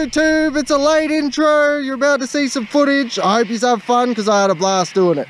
YouTube, it's a late intro. You're about to see some footage. I hope you have fun because I had a blast doing it.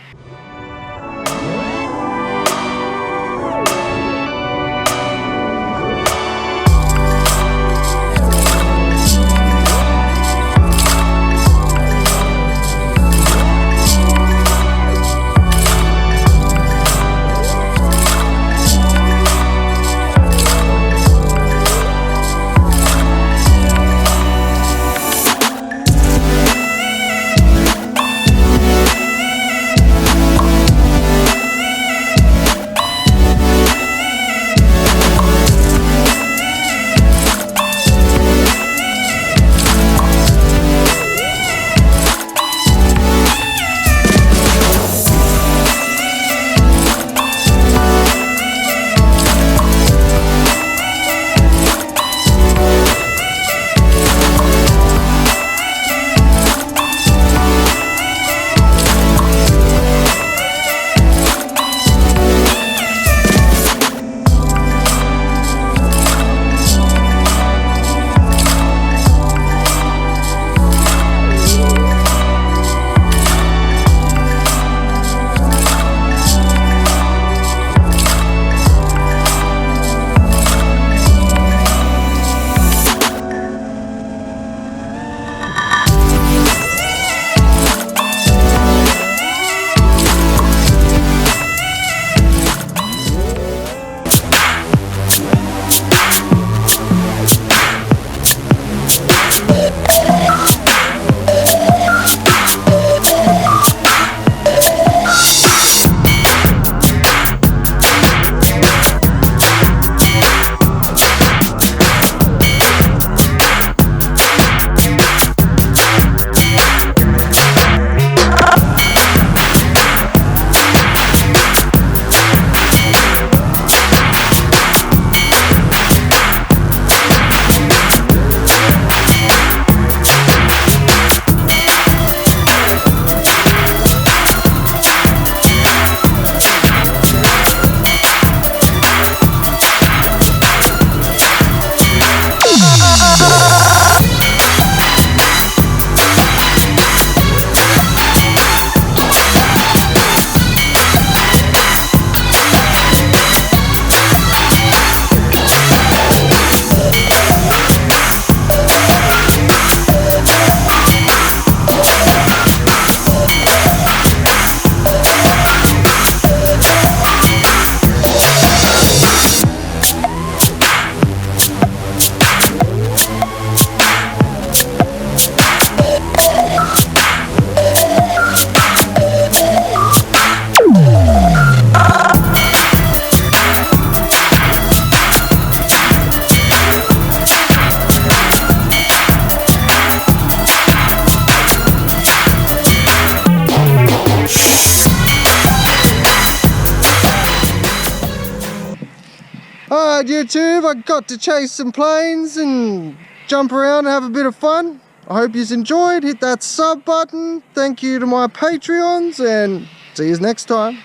Alright YouTube, I got to chase some planes and jump around and have a bit of fun. I hope you enjoyed. Hit that sub button. Thank you to my Patreons and see you next time.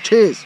Cheers.